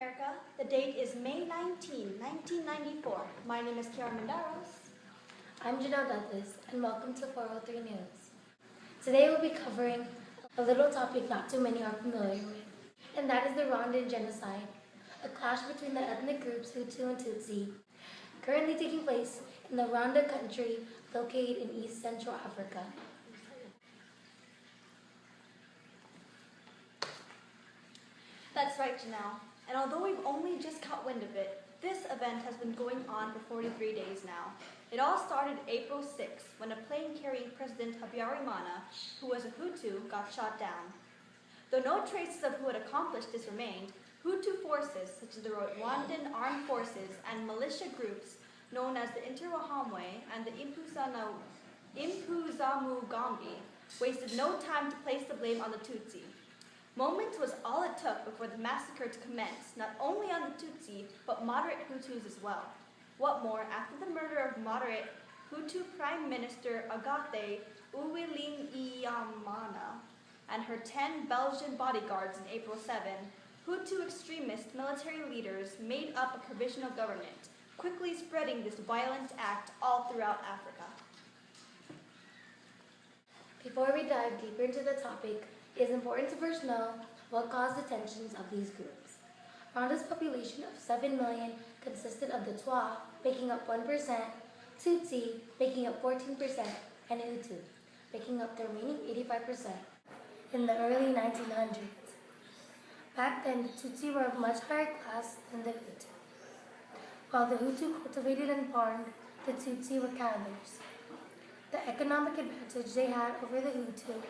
America. The date is May 19, 1994. My name is Kiara Mendaros. I'm Janelle Douglas, and welcome to 403 News. Today we'll be covering a little topic not too many are familiar with, and that is the Rwandan genocide, a clash between the ethnic groups Hutu and Tutsi, currently taking place in the Rwanda country located in East Central Africa. That's right, Janelle. And although we've only just caught wind of it, this event has been going on for 43 days now. It all started April 6th when a plane carrying President Habyarimana, who was a Hutu, got shot down. Though no traces of who had accomplished this remained, Hutu forces such as the Rwandan Armed Forces and militia groups known as the Interahamwe and the Impuzamugambi wasted no time to place the blame on the Tutsi. Moments was all it took before the massacre to commence, not only on the Tutsi, but moderate Hutus as well. What more, after the murder of moderate Hutu Prime Minister Agathe Uwilingiyimana and her 10 Belgian bodyguards in April 7, Hutu extremist military leaders made up a provisional government, quickly spreading this violent act all throughout Africa. Before we dive deeper into the topic, it is important to first know what caused the tensions of these groups. Rwanda's population of 7 million consisted of the Twa, making up 1%, Tutsi, making up 14%, and Hutu, making up the remaining 85% in the early 1900s. Back then, the Tutsi were of much higher class than the Hutu. While the Hutu cultivated and farmed, the Tutsi were cattlers. The economic advantage they had over the Hutu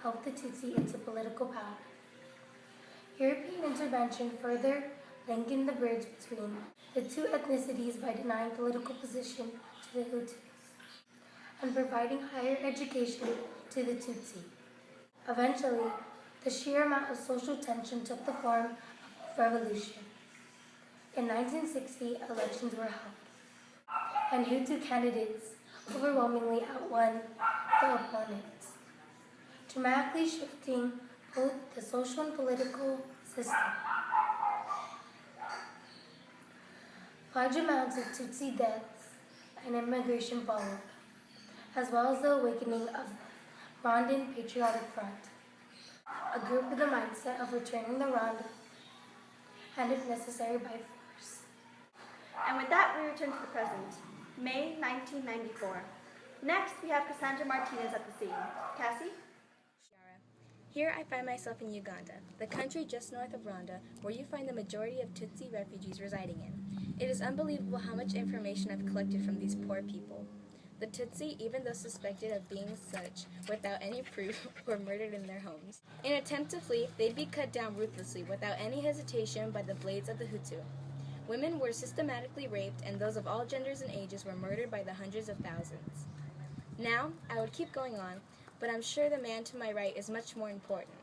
helped the Tutsi into political power. European intervention further lengthened the bridge between the two ethnicities by denying political position to the Hutus and providing higher education to the Tutsi. Eventually, the sheer amount of social tension took the form of revolution. In 1960, elections were held, and Hutu candidates overwhelmingly outwon the opponents, dramatically shifting both the social and political system. Large amounts of Tutsi deaths and immigration followed, as well as the awakening of the Rwandan Patriotic Front, a group with the mindset of returning the Rwanda, and if necessary by force. And with that, we return to the present, May 1994. Next, we have Cassandra Martinez at the scene. Cassie? Here I find myself in Uganda, the country just north of Rwanda, where you find the majority of Tutsi refugees residing in. It is unbelievable how much information I've collected from these poor people. The Tutsi, even though suspected of being such without any proof, were murdered in their homes. In an attempt to flee, they'd be cut down ruthlessly without any hesitation by the blades of the Hutu. Women were systematically raped, and those of all genders and ages were murdered by the hundreds of thousands. Now, I would keep going on, but I'm sure the man to my right is much more important.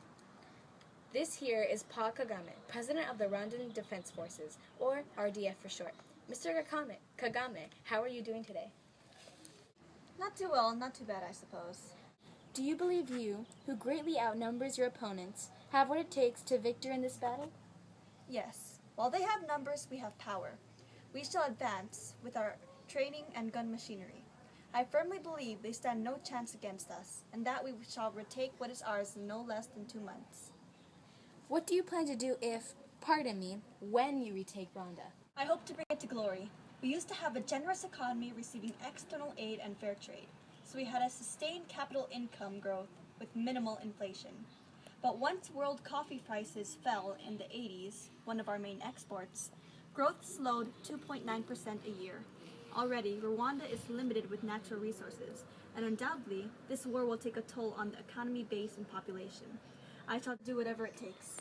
This here is Paul Kagame, president of the Rwandan Defense Forces, or RDF for short. Mr. Kagame, how are you doing today? Not too well, not too bad, I suppose. Do you believe you, who greatly outnumbers your opponents, have what it takes to victor in this battle? Yes. While they have numbers, we have power. We shall advance with our training and gun machinery. I firmly believe they stand no chance against us, and that we shall retake what is ours in no less than 2 months. What do you plan to do if, pardon me, when you retake Rwanda? I hope to bring it to glory. We used to have a generous economy receiving external aid and fair trade, so we had a sustained capital income growth with minimal inflation. But once world coffee prices fell in the 80s, one of our main exports, growth slowed 2.9% a year. Already, Rwanda is limited with natural resources, and undoubtedly, this war will take a toll on the economy base and population. I shall do whatever it takes.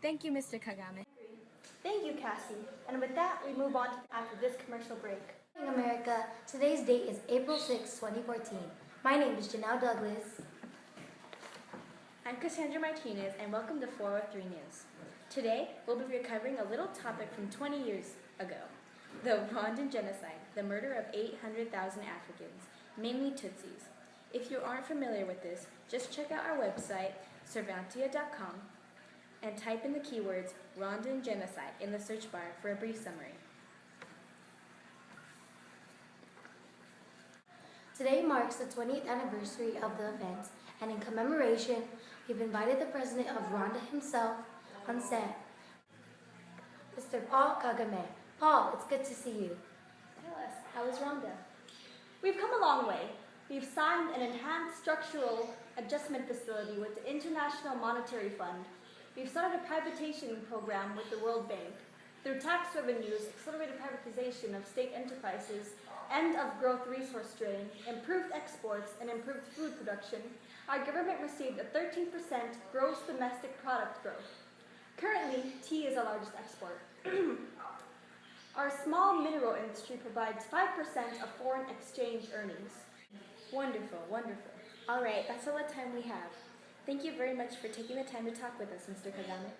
Thank you, Mr. Kagame. Thank you, Cassie. And with that, we move on to after this commercial break. In America, today's date is April 6, 2014. My name is Janelle Douglas. I'm Cassandra Martinez, and welcome to 403 News. Today, we'll be recovering a little topic from 20 years ago. The Rwandan genocide, the murder of 800,000 Africans, mainly Tutsis. If you aren't familiar with this, just check out our website, Cervantes.com. and type in the keywords Rwandan genocide in the search bar for a brief summary. Today marks the 20th anniversary of the event, and in commemoration, we've invited the president of Rwanda himself on set, Mr. Paul Kagame. Paul, it's good to see you. Tell us, how is Rwanda? We've come a long way. We've signed an enhanced structural adjustment facility with the International Monetary Fund. We've started a privatization program with the World Bank. Through tax revenues, accelerated privatization of state enterprises, end of growth resource drain, improved exports, and improved food production, our government received a 13% gross domestic product growth. Currently, tea is our largest export. Our small mineral industry provides 5% of foreign exchange earnings. Wonderful, wonderful. All right, that's all the time we have. Thank you very much for taking the time to talk with us, Mr. Kagame.